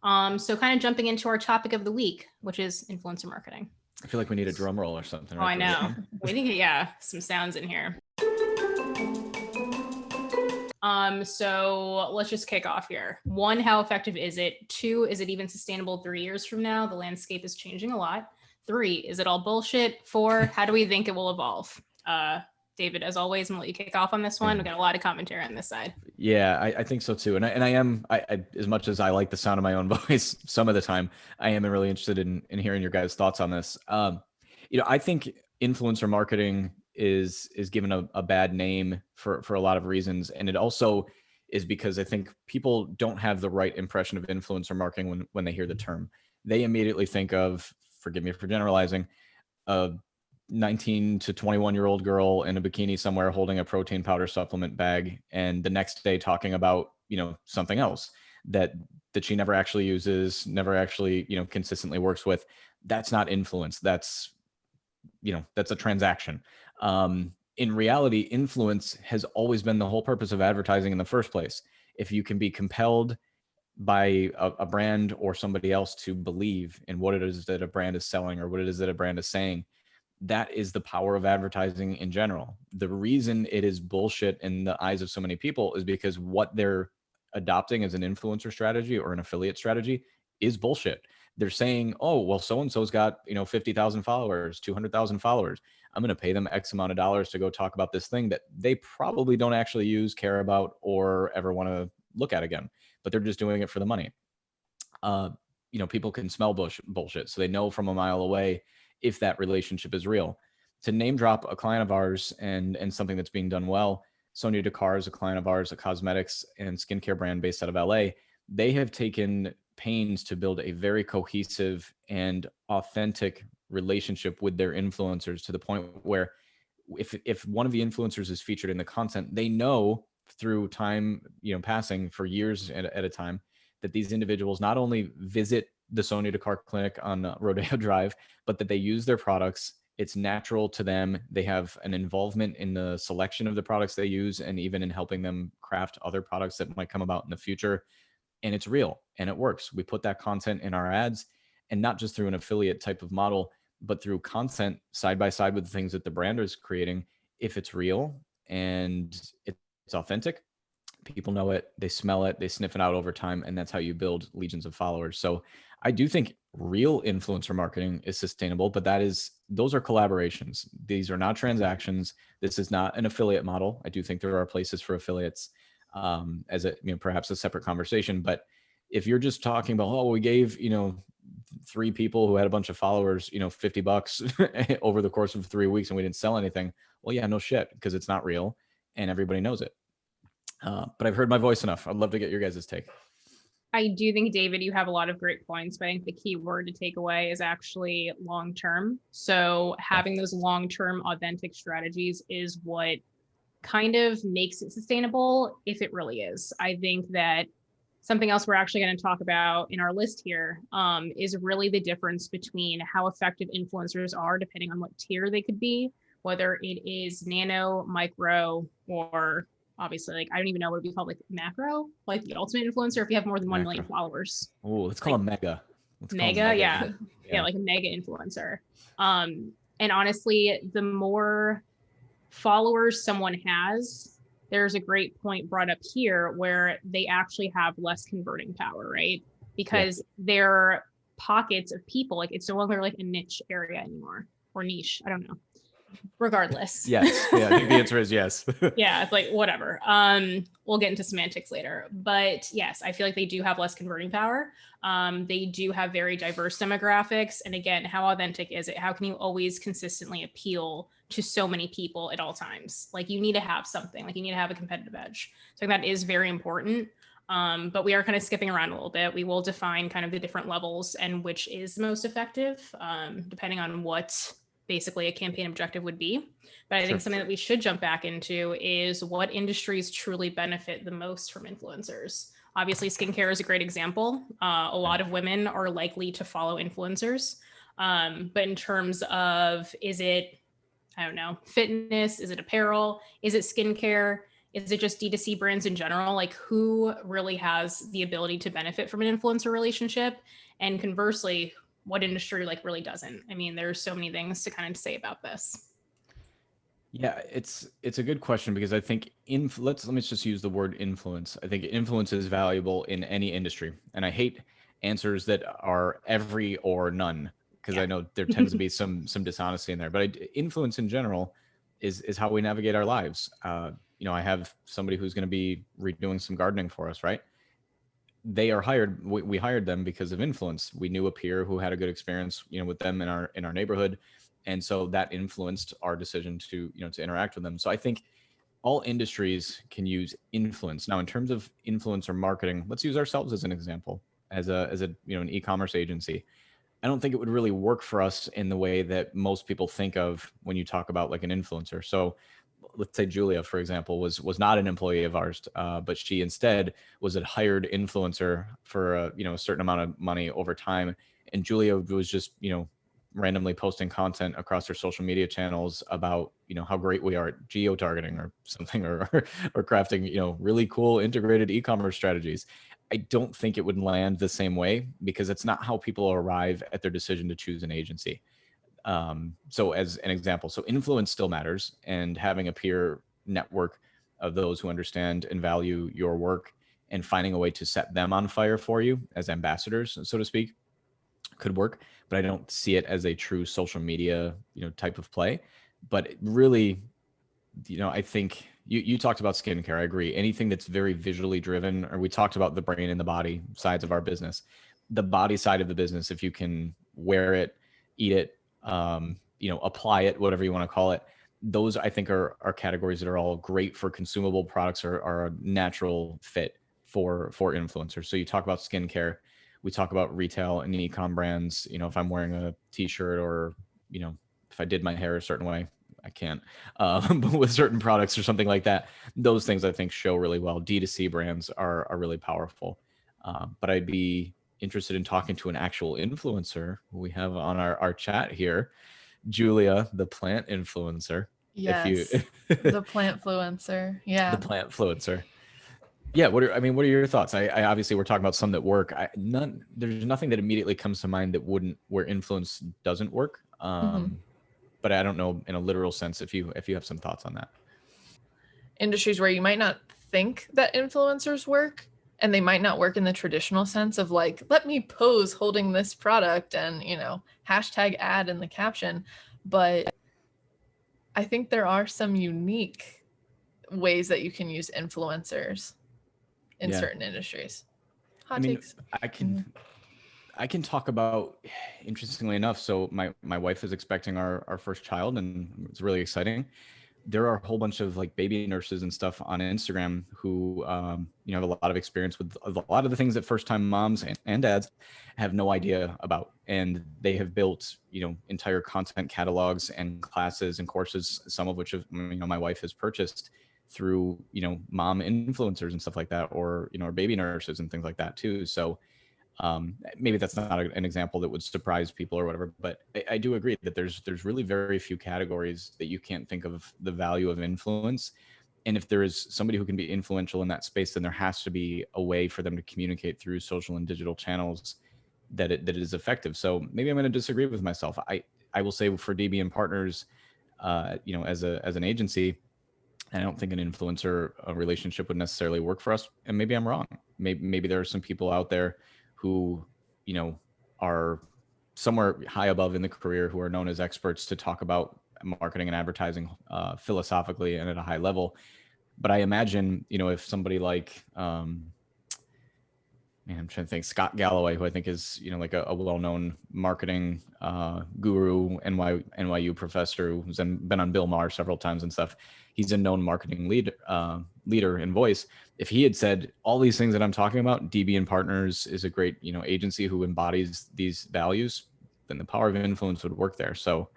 So kind of jumping into our topic of the week, which is influencer marketing. I feel like we need a drum roll or something. Oh, I know. We need to get some sounds in here. So let's just kick off here. 1, how effective is it? 2, is it even sustainable 3 years from now? The landscape is changing a lot. 3, is it all bullshit? 4, how do we think it will evolve? David, as always, I'm gonna let you kick off on this one. We got a lot of commentary on this side. Yeah, I think so too. And I am, as much as I like the sound of my own voice some of the time, I am really interested in hearing your guys' thoughts on this. I think influencer marketing is given a bad name for a lot of reasons. And it also is because I think people don't have the right impression of influencer marketing when they hear the term. They immediately think of, forgive me for generalizing, 19 to 21-year-old girl in a bikini somewhere holding a protein powder supplement bag, and the next day talking about, something else that she never actually uses, never actually, consistently works with. That's not influence. That's a transaction. In reality, influence has always been the whole purpose of advertising in the first place. If you can be compelled by a brand or somebody else to believe in what it is that a brand is selling or what it is that a brand is saying, that is the power of advertising in general. The reason it is bullshit in the eyes of so many people is because what they're adopting as an influencer strategy or an affiliate strategy is bullshit. They're saying, oh, well, so-and-so's got, 50,000 followers, 200,000 followers. I'm going to pay them X amount of dollars to go talk about this thing that they probably don't actually use, care about, or ever want to look at again, but they're just doing it for the money. People can smell bullshit. So they know from a mile away if that relationship is real. To name drop a client of ours and something that's being done well, Sonia Dakar is a client of ours, a cosmetics and skincare brand based out of LA. They have taken pains to build a very cohesive and authentic relationship with their influencers, to the point where if one of the influencers is featured in the content, they know through time, passing for years at a time, that these individuals not only visit the Sonia Dakar clinic on Rodeo Drive, but that they use their products. It's natural to them. They have an involvement in the selection of the products they use, and even in helping them craft other products that might come about in the future. And it's real and it works. We put that content in our ads, and not just through an affiliate type of model, but through content side by side with the things that the brand is creating. If it's real and it's authentic, people know it, they smell it, they sniff it out over time, and that's how you build legions of followers. So I do think real influencer marketing is sustainable, but those are collaborations. These are not transactions. This is not an affiliate model. I do think there are places for affiliates, as perhaps a separate conversation. But if you're just talking about, oh, we gave, 3 people who had a bunch of followers, $50 over the course of 3 weeks and we didn't sell anything. Well, yeah, no shit, because it's not real and everybody knows it. But I've heard my voice enough. I'd love to get your guys' take. I do think, David, you have a lot of great points, but I think the key word to take away is actually long-term. So having those long-term authentic strategies is what kind of makes it sustainable, if it really is. I think that something else we're actually going to talk about in our list here is really the difference between how effective influencers are depending on what tier they could be, whether it is nano, micro, or obviously, like, I don't even know what it'd be called, like macro, like the ultimate influencer, if you have more than 1 million followers. Oh, let's call it mega. Mega, yeah, like a mega influencer. And honestly, the more followers someone has, there's a great point brought up here where they actually have less converting power, right? Because they're pockets of people, like it's no longer like a niche area anymore, or niche, I don't know. Regardless. Yes. Yeah, I think the answer is yes. Yeah, it's like whatever. We'll get into semantics later. But yes, I feel like they do have less converting power. They do have very diverse demographics. And again, how authentic is it? How can you always consistently appeal to so many people at all times? Like, you need to have something, like you need to have a competitive edge. So that is very important. But we are kind of skipping around a little bit. We will define kind of the different levels and which is the most effective, depending on what basically a campaign objective would be. But I think something that we should jump back into is what industries truly benefit the most from influencers. Obviously, skincare is a great example. A lot of women are likely to follow influencers. But in terms of, is it, I don't know, fitness? Is it apparel? Is it skincare? Is it just D2C brands in general? Like, who really has the ability to benefit from an influencer relationship? And conversely, what industry like really doesn't? I mean, there's so many things to kind of say about this. Yeah, it's a good question because I think let me just use the word influence. I think influence is valuable in any industry, and I hate answers that are every or none because Yeah. I know there tends to be some dishonesty in there. But influence in general is how we navigate our lives. I have somebody who's going to be redoing some gardening for us, right? They are hired. We hired them because of influence. We knew a peer who had a good experience, with them in our neighborhood, and so that influenced our decision to interact with them. So I think all industries can use influence. Now, in terms of influence or marketing, let's use ourselves as an example. As an e-commerce agency, I don't think it would really work for us in the way that most people think of when you talk about like an influencer. So let's say Julia, for example, was not an employee of ours, but she instead was a hired influencer for a certain amount of money over time. And Julia was just randomly posting content across her social media channels about how great we are at geo targeting or something, or crafting really cool integrated e-commerce strategies. I don't think it would land the same way because it's not how people arrive at their decision to choose an agency. So as an example, so influence still matters, and having a peer network of those who understand and value your work and finding a way to set them on fire for you as ambassadors, so to speak, could work. But I don't see it as a true social media, type of play. But it really, I think you talked about skincare. I agree. Anything that's very visually driven, or we talked about the brain and the body sides of our business. The body side of the business, if you can wear it, eat it, apply it, whatever you want to call it, those I think are categories that are all great for consumable products, or are a natural fit for influencers. So you talk about skincare, we talk about retail and e-com brands. If I'm wearing a t-shirt, or if I did my hair a certain way, I can't, but with certain products or something like that, those things I think show really well. D2C brands are really powerful. But I'd be interested in talking to an actual influencer who we have on our chat here, Julia, the plant influencer. If you, Yes. The plant influencer. the Yeah. plant influencer. Yeah. What are your thoughts? I obviously we're talking about some that work. There's nothing that immediately comes to mind that wouldn't, where influence doesn't work. Hmm. But I don't know in a literal sense if you have some thoughts on that. Industries where you might not think that influencers work, and they might not work in the traditional sense of like, let me pose holding this product and, hashtag ad in the caption. But I think there are some unique ways that you can use influencers in Yeah. certain industries. I Hot mean, takes. I can I can talk about, interestingly enough, so my wife is expecting our first child, and it's really exciting. There are a whole bunch of like baby nurses and stuff on Instagram who have a lot of experience with a lot of the things that first time moms and dads have no idea about, and they have built entire content catalogs and classes and courses, some of which have, my wife has purchased through mom influencers and stuff like that, or baby nurses and things like that too. So maybe that's not an example that would surprise people or whatever, but I do agree that there's really very few categories that you can't think of the value of influence. And if there is somebody who can be influential in that space, then there has to be a way for them to communicate through social and digital channels that it is effective. So maybe I'm going to disagree with myself. I will say for DB and Partners, as an agency, I don't think an influencer relationship would necessarily work for us, and maybe I'm wrong. Maybe there are some people out there who, are somewhere high above in the career, who are known as experts to talk about marketing and advertising philosophically and at a high level. But I imagine, if somebody like, man, I'm trying to think, Scott Galloway, who I think is, like a well-known marketing guru, NYU professor who's been on Bill Maher several times and stuff. He's a known marketing leader and voice. If he had said all these things that I'm talking about, DB and Partners is a great, agency who embodies these values, then the power of influence would work there. So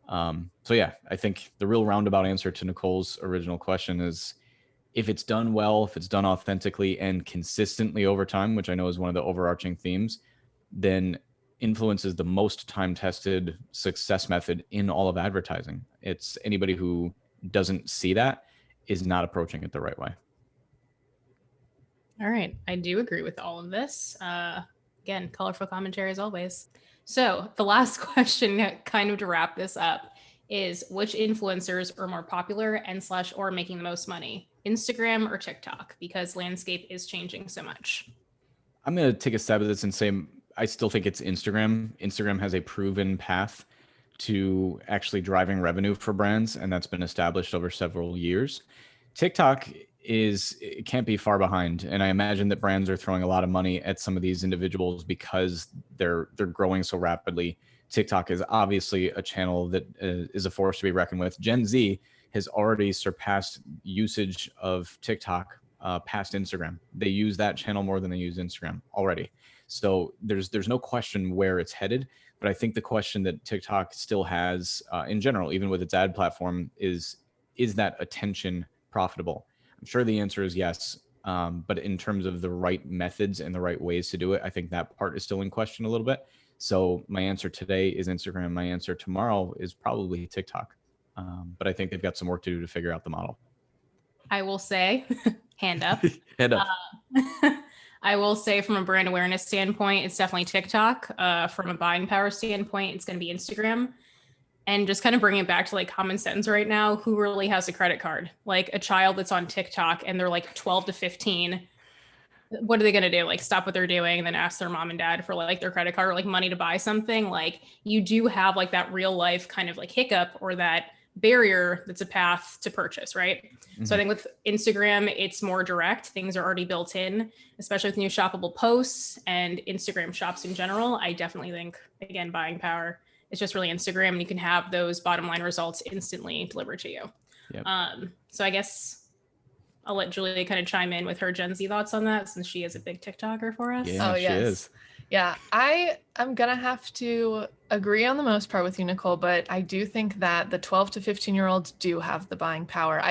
yeah, I think the real roundabout answer to Nicole's original question is, if it's done well, if it's done authentically and consistently over time, which I know is one of the overarching themes, then influence is the most time tested success method in all of advertising. It's anybody who doesn't see that is not approaching it the right way. All right. I do agree with all of this. Again, colorful commentary as always. So the last question, kind of to wrap this up, is which influencers are more popular and / or making the most money, Instagram or TikTok? Because landscape is changing so much. I'm going to take a stab at this and say I still think it's Instagram. Instagram has a proven path to actually driving revenue for brands, and that's been established over several years. TikTok it can't be far behind, and I imagine that brands are throwing a lot of money at some of these individuals because they're growing so rapidly. TikTok is obviously a channel that is a force to be reckoned with. Gen Z has already surpassed usage of TikTok past Instagram. They use that channel more than they use Instagram already. So there's no question where it's headed. But I think the question that TikTok still has in general, even with its ad platform, is that attention profitable? I'm sure the answer is yes. But in terms of the right methods and the right ways to do it, I think that part is still in question a little bit. So my answer today is Instagram. My answer tomorrow is probably TikTok. But I think they've got some work to do to figure out the model. I will say, hand up. Hand up. I will say from a brand awareness standpoint, it's definitely TikTok. From a buying power standpoint, it's going to be Instagram. And just kind of bringing it back to like common sense right now, who really has a credit card? Like a child that's on TikTok and they're like 12 to 15. What are they going to do? Like stop what they're doing and then ask their mom and dad for like their credit card or like money to buy something? Like you do have like that real life kind of like hiccup or that barrier that's a path to purchase, right? Mm-hmm. So I think with Instagram, it's more direct. Things are already built in, especially with new shoppable posts and Instagram shops in general. I definitely think, again, buying power, it's just really Instagram, and you can have those bottom line results instantly delivered to you. Yep. So I guess I'll let Julia kind of chime in with her Gen Z thoughts on that, since she is a big TikToker for us. Yeah, she is. Yeah, I'm going to have to agree on the most part with you, Nicole, but I do think that the 12 to 15-year-olds do have the buying power.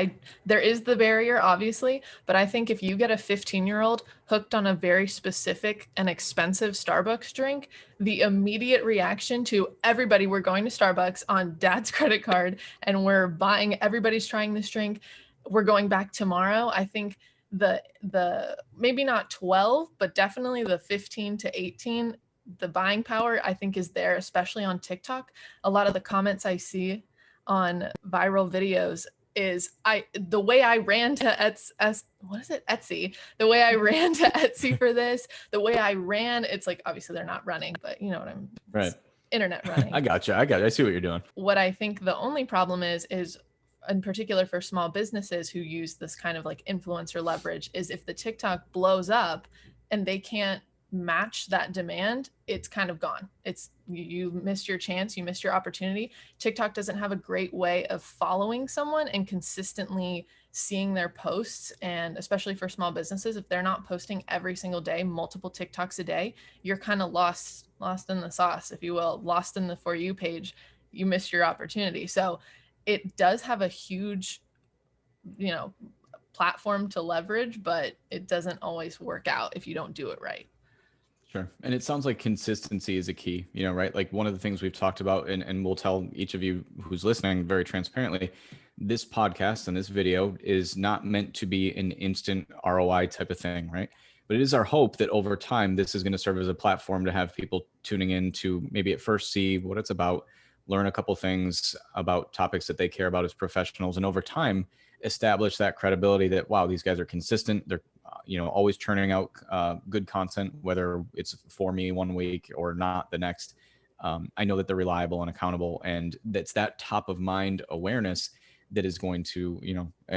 There is the barrier, obviously, but I think if you get a 15-year-old hooked on a very specific and expensive Starbucks drink, the immediate reaction to everybody, we're going to Starbucks on dad's credit card and we're buying, everybody's trying this drink, we're going back tomorrow. I think the maybe not 12, but definitely the 15 to 18, the buying power I think is there, especially on TikTok. A lot of the comments I see on viral videos is the way I ran to Etsy, the way I ran to Etsy for this, the way I ran, it's like, obviously they're not running, but you know what I'm right. Internet running. I got you. I see what you're doing. What I think the only problem is in particular for small businesses who use this kind of like influencer leverage, is if the TikTok blows up and they can't match that demand, it's kind of gone. It's you missed your chance, you missed your opportunity. TikTok doesn't have a great way of following someone and consistently seeing their posts, and especially for small businesses, if they're not posting every single day, multiple TikToks a day, you're kind of lost in the sauce, if you will, lost in the For You page. You missed your opportunity. So it does have a huge, platform to leverage, but it doesn't always work out if you don't do it right. Sure. And it sounds like consistency is a key, right? Like one of the things we've talked about, and we'll tell each of you who's listening very transparently, this podcast and this video is not meant to be an instant ROI type of thing, right? But it is our hope that over time, this is going to serve as a platform to have people tuning in to maybe at first see what it's about, learn a couple things about topics that they care about as professionals, and over time establish that credibility that, wow, these guys are consistent. They're, always churning out good content, whether it's for me one week or not the next. I know that they're reliable and accountable, and that's that top of mind awareness that is going to,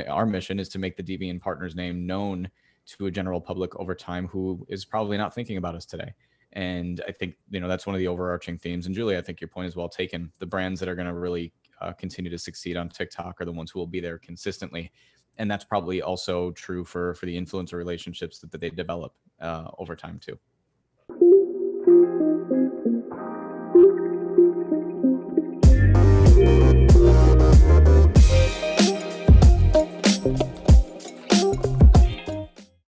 our mission is to make the DB and Partners name known to a general public over time who is probably not thinking about us today. And I think, that's one of the overarching themes. And Julia, I think your point is well taken. The brands that are going to really continue to succeed on TikTok are the ones who will be there consistently. And that's probably also true for the influencer relationships that they develop over time too.